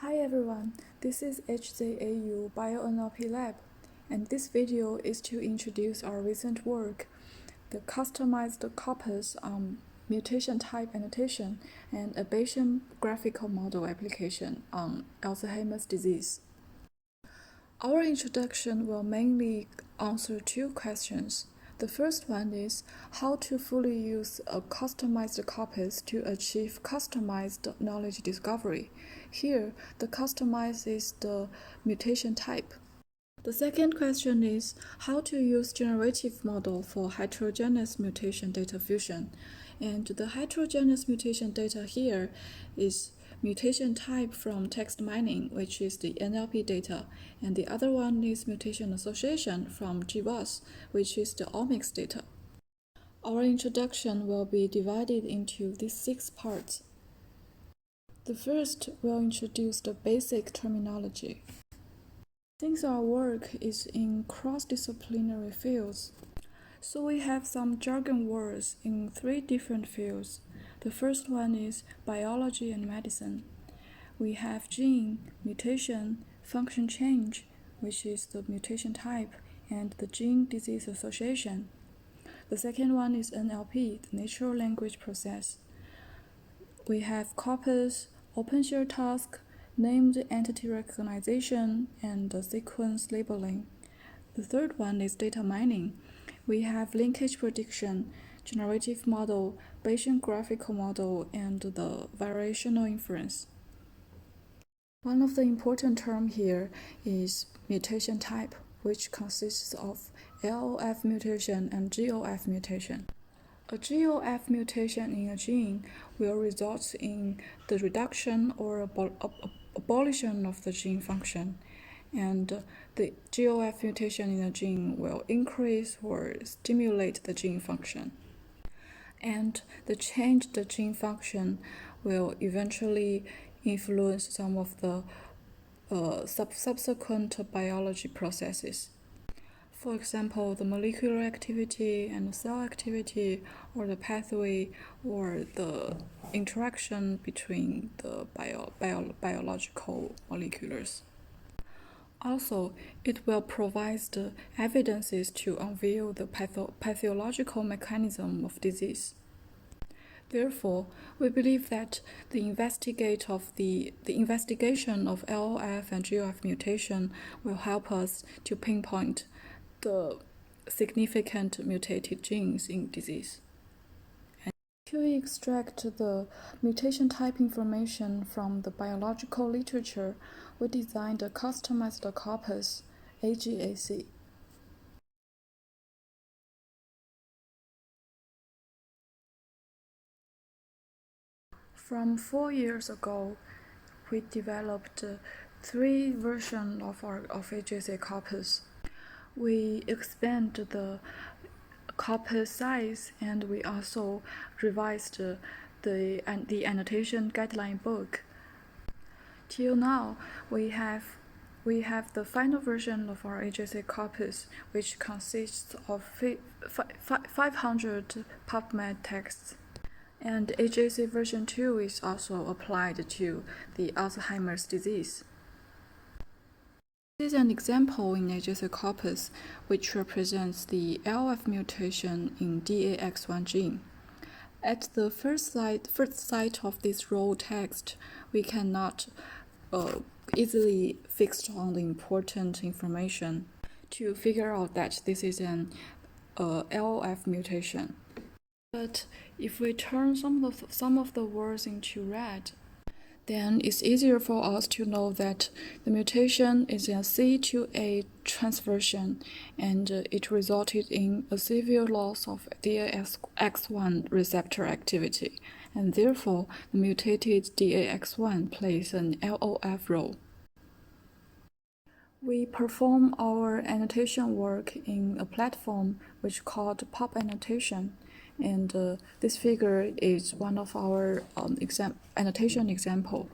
Hi everyone, this is HZAU-BioNLP Lab, and this video is to introduce our recent work, the customized corpus on mutation type annotation and a Bayesian graphical model application on Alzheimer's disease. Our introduction will mainly answer two questions. The first one is how to fully use a customized corpus to achieve customized knowledge discovery. Here, the customized is the mutation type. The second question is how to use generative model for heterogeneous mutation data fusion. And the heterogeneous mutation data here is mutation type from text mining, which is the NLP data, and the other one is mutation association from GWAS, which is the omics data. Our introduction will be divided into these 6 parts. The first will introduce the basic terminology. Since our work is in cross-disciplinary fields, so we have some jargon words in 3 different fields. The first one is biology and medicine. We have gene, mutation, function change, which is the mutation type, and the gene disease association. The second one is NLP, the natural language process. We have corpus, open-share task, named entity recognition, and the sequence labeling. The third one is data mining. We have linkage prediction, generative model, Bayesian graphical model, and the variational inference. One of the important terms here is mutation type, which consists of LOF mutation and GOF mutation. A GOF mutation in a gene will result in the reduction or abolition of the gene function, and the GOF mutation in a gene will increase or stimulate the gene function. And the change the gene function will eventually influence some of the subsequent biology processes. For example, the molecular activity and the cell activity, or the pathway, or the interaction between the biological molecules. Also, it will provide the evidences to unveil the pathological mechanism of disease. Therefore, we believe that the investigation of LOF and GOF mutation will help us to pinpoint the significant mutated genes in disease. To extract the mutation type information from the biological literature, we designed a customized corpus, HZAU. From 4 years ago, we developed 3 versions of HZAU corpus. We expanded the corpus size, and we also revised the annotation guideline book. Till now, we have the final version of our HZAU corpus, which consists of 500 PubMed texts. And HZAU version 2 is also applied to the Alzheimer's disease. This is an example in HZAU corpus, which represents the LOF mutation in DAX1 gene. At the first sight of this raw text, we cannot easily fix on the important information to figure out that this is an LOF mutation. But if we turn some of the words into red, then it's easier for us to know that the mutation is a C to A transversion, and it resulted in a severe loss of DAX1 receptor activity, and therefore the mutated DAX1 plays an LOF role. We perform our annotation work in a platform which called Pub Annotation. And this figure is one of our annotation example.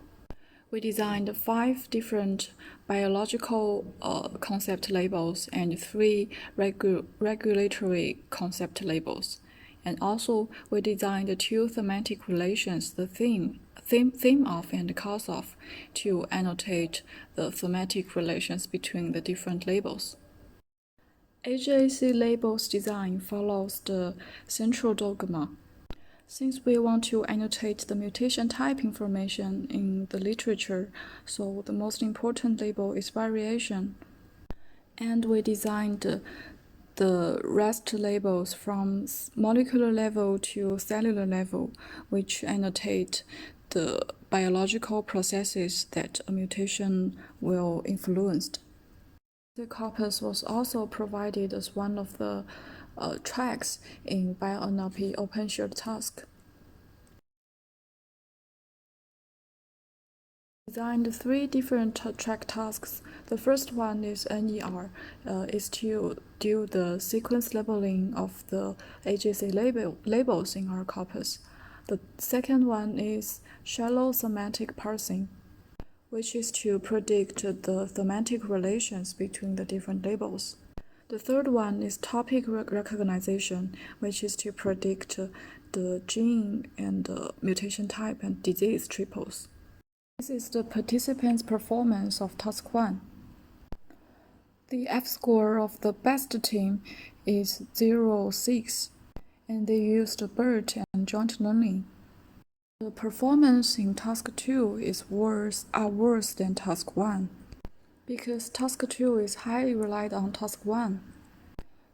We designed 5 different biological concept labels and 3 regulatory concept labels. And also, we designed 2 thematic relations, the theme theme of and cause of to annotate the thematic relations between the different labels. HZAU labels design follows the central dogma. Since we want to annotate the mutation type information in the literature, so the most important label is variation. And we designed the rest labels from molecular level to cellular level, which annotate the biological processes that a mutation will influence. The corpus was also provided as one of the tracks in BioNLP open shared task. Designed 3 different track tasks. The first one is NER, is to do the sequence labeling of the HZAU labels in our corpus. The second one is shallow semantic parsing, which is to predict the thematic relations between the different labels. The third one is topic recognition, which is to predict the gene and mutation type and disease triples. This is the participants' performance of Task 1. The F-score of the best team is 0.6, and they used BERT and joint learning. The performance in Task 2 is worse than Task 1, because Task 2 is highly relied on Task 1.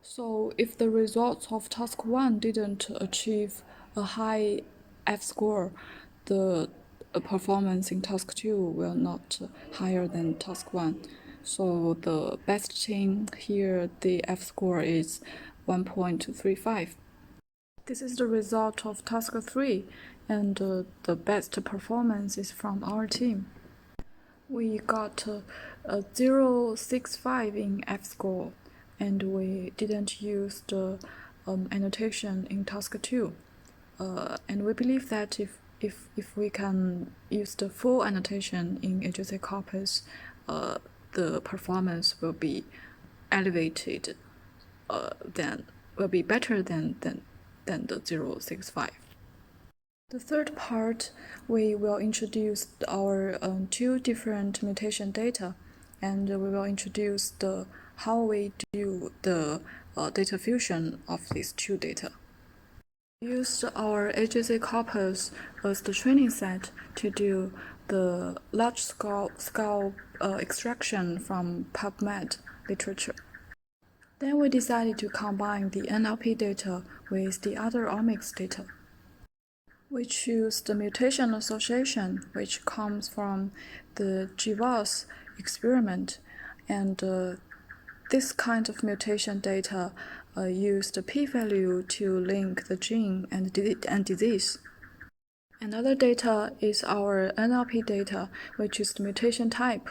So if the results of Task 1 didn't achieve a high F-score, the performance in Task 2 will not higher than Task 1. So the best team here, the F-score is 1.35. This is the result of Task 3, and the best performance is from our team. We got a 0.65 in F-score, and we didn't use the annotation in Task 2. And we believe that if we can use the full annotation in HZAU corpus, the performance will be elevated, will be better than the 0.65. The third part, we will introduce our 2 different mutation data, and we will introduce how we do the data fusion of these 2 data. We used our HZAU corpus as the training set to do the large-scale extraction from PubMed literature. Then we decided to combine the NLP data with the other omics data. We choose the mutation association, which comes from the GWAS experiment, and this kind of mutation data use the p-value to link the gene and disease. Another data is our NLP data, which is the mutation type.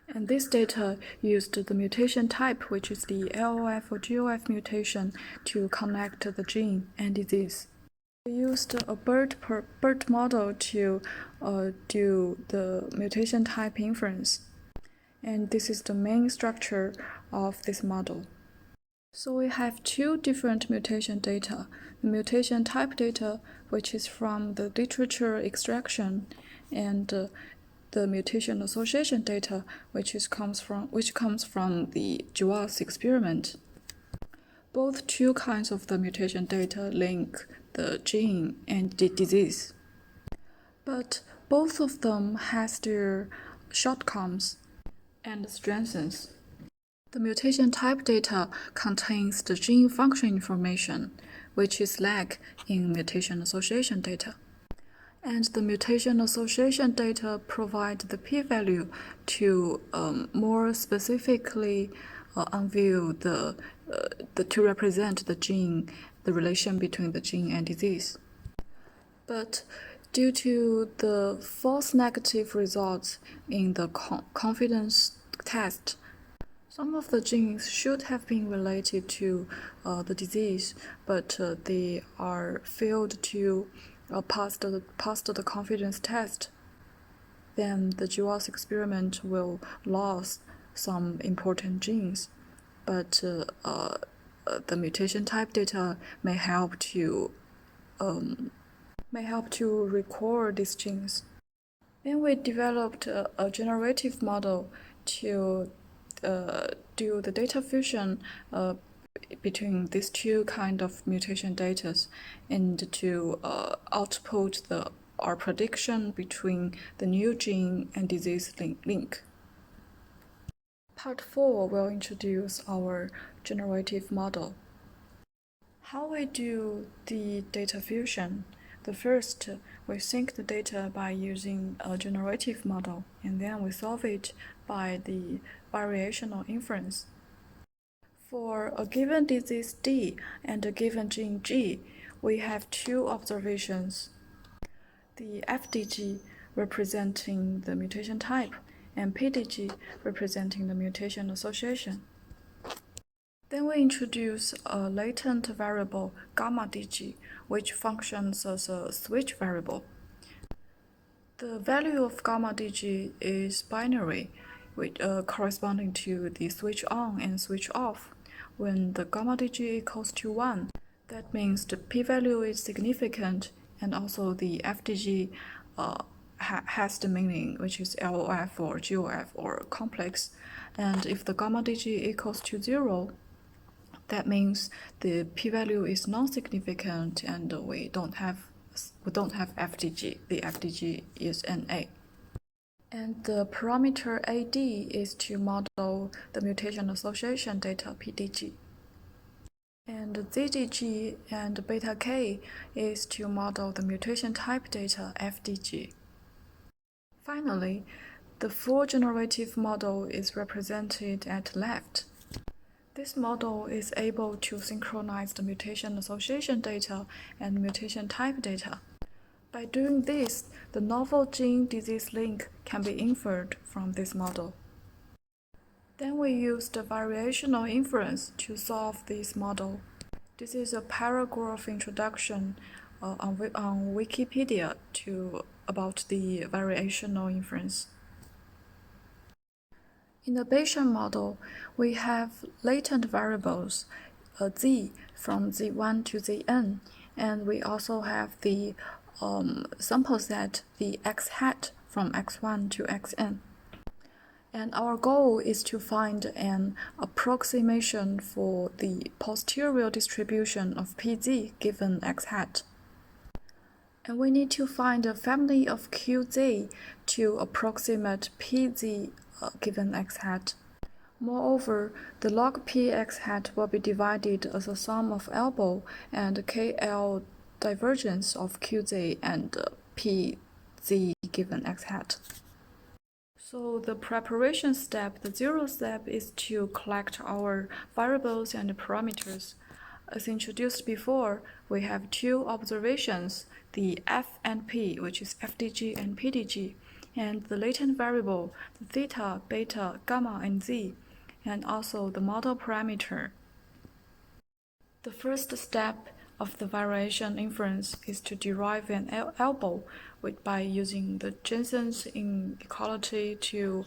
And this data used the mutation type, which is the LOF or GOF mutation, to connect the gene and disease. We used a BERT model to do the mutation type inference. And this is the main structure of this model. So we have 2 different mutation data. The mutation type data, which is from the literature extraction, and the mutation association data, which comes from the GWAS experiment. Both 2 kinds of the mutation data link the gene and the disease. But both of them has their shortcomings and strengths. The mutation type data contains the gene function information, which is lack in mutation association data. And the mutation association data provide the p-value to more specifically unveil to represent the gene, the relation between the gene and disease. But due to the false negative results in the confidence test, some of the genes should have been related to the disease, but they are failed to pass the confidence test. Then the GWAS experiment will lose some important genes, but the mutation type data may help to may help to record these genes. Then we developed a generative model to do the data fusion between these two kind of mutation data and to output our prediction between the new gene and disease link. Part 4 will introduce our generative model. How we do the data fusion? The first, we sync the data by using a generative model, and then we solve it by the variational inference. For a given disease D and a given gene G, we have two observations. The FDG representing the mutation type and PDG representing the mutation association. Then we introduce a latent variable gamma DG, which functions as a switch variable. The value of gamma DG is binary, corresponding to the switch on and switch off. When the gamma DG equals to 1, that means the p-value is significant, and also the FDG has the meaning, which is LOF or GOF or complex. And if the gamma DG equals to 0, that means the p-value is non-significant and we don't have FDG. The FDG is NA. And the parameter AD is to model the mutation association data PDG. And ZGG and beta K is to model the mutation type data FDG. Finally, the full generative model is represented at left. This model is able to synchronize the mutation association data and mutation type data. By doing this, the novel gene-disease link can be inferred from this model. Then we use the variational inference to solve this model. This is a paragraph introduction on Wikipedia about the variational inference. In the Bayesian model, we have latent variables, z from z1 to zn, and we also have the sample set, the x hat from x1 to xn. And our goal is to find an approximation for the posterior distribution of pz given x hat. And we need to find a family of qz to approximate pz given x hat. Moreover, the log p x hat will be divided as a sum of elbow and KL divergence of qz and pz given x hat. So the preparation step, the 0 step, is to collect our variables and parameters. As introduced before, we have two observations, the f and p, which is FDG and PDG, and the latent variable, the theta, beta, gamma, and z, and also the model parameter. The first step of the variation inference is to derive an elbow by using the Jensen's inequality to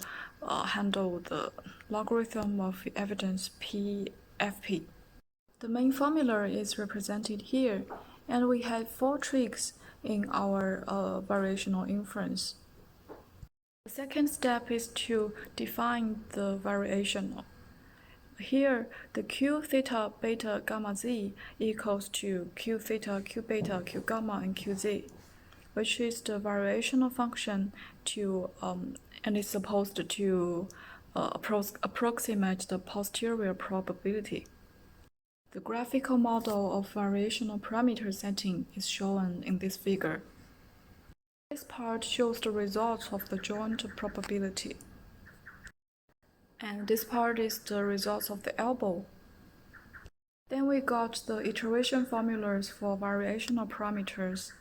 handle the logarithm of evidence PFP. The main formula is represented here, and we have 4 tricks in our variational inference. The second step is to define the variation. Here, the q theta beta gamma z equals to q theta, q beta, q gamma, and qz, which is the variational function and is supposed to approximate the posterior probability. The graphical model of variational parameter setting is shown in this figure. This part shows the results of the joint probability. And this part is the results of the elbow. Then we got the iteration formulas for variational parameters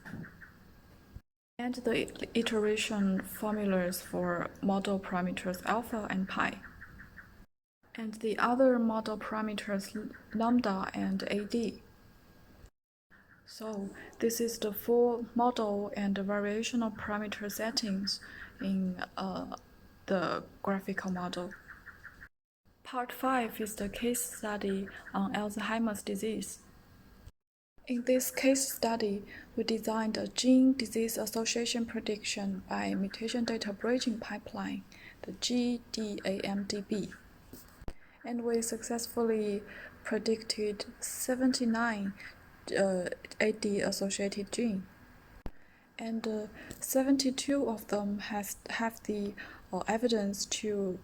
and the iteration formulas for model parameters alpha and pi, and the other model parameters lambda and AD. So this is the full model and the variational parameter settings in the graphical model. Part 5 is the case study on Alzheimer's disease. In this case study, we designed a gene disease association prediction by mutation data bridging pipeline, the GDAMDB. And we successfully predicted 79 AD-associated genes. And 72 of them have the evidence to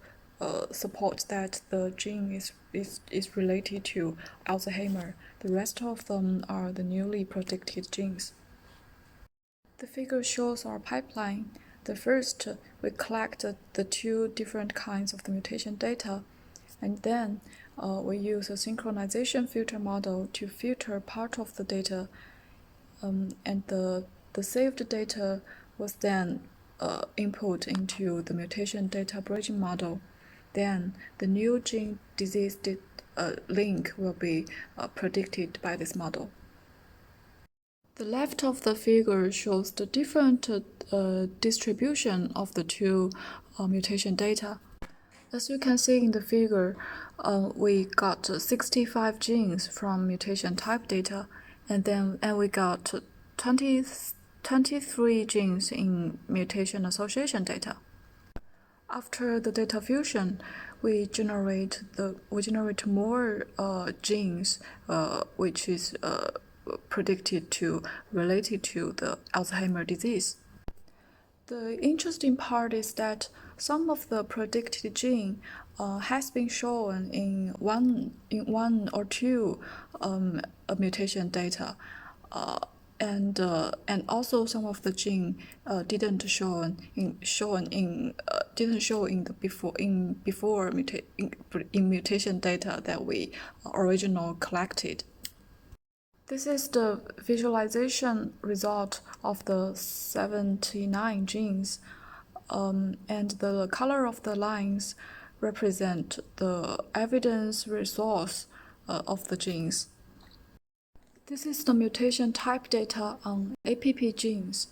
support that the gene is related to Alzheimer. The rest of them are the newly predicted genes. The figure shows our pipeline. The first, we collected the two different kinds of the mutation data, and then we use a synchronization filter model to filter part of the data, and the saved data was then input into the mutation data bridging model. Then the new gene disease link will be predicted by this model. The left of the figure shows the different distribution of the two mutation data. As you can see in the figure, we got 65 genes from mutation type data, and we got 23 genes in mutation association data. After the data fusion, we generate more genes, which is related to the Alzheimer's disease. The interesting part is that some of the predicted gene has been shown in one or two mutation data, and also some of the gene didn't show in mutation data that we originally collected. This is the visualization result of the 79 genes, and the color of the lines represent the evidence resource of the genes. This is the mutation type data on APP genes.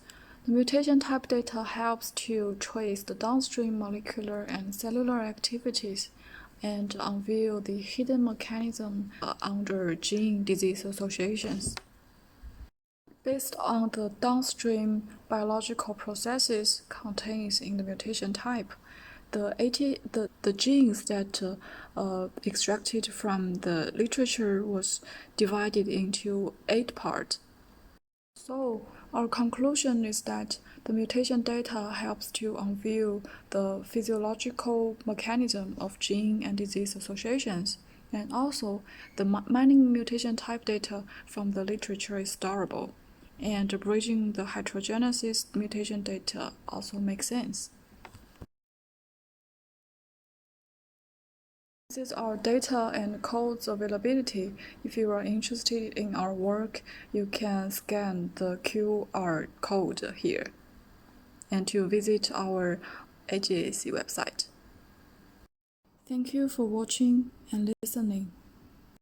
The mutation type data helps to trace the downstream molecular and cellular activities and unveil the hidden mechanism under gene disease associations. Based on the downstream biological processes contained in the mutation type, the genes that extracted from the literature was divided into 8 parts. So our conclusion is that the mutation data helps to unveil the physiological mechanism of gene and disease associations, and also the mining mutation type data from the literature is storable, and bridging the heterogeneous mutation data also makes sense. This is our data and codes availability. If you are interested in our work, you can scan the QR code here and to visit our HZAU website. Thank you for watching and listening.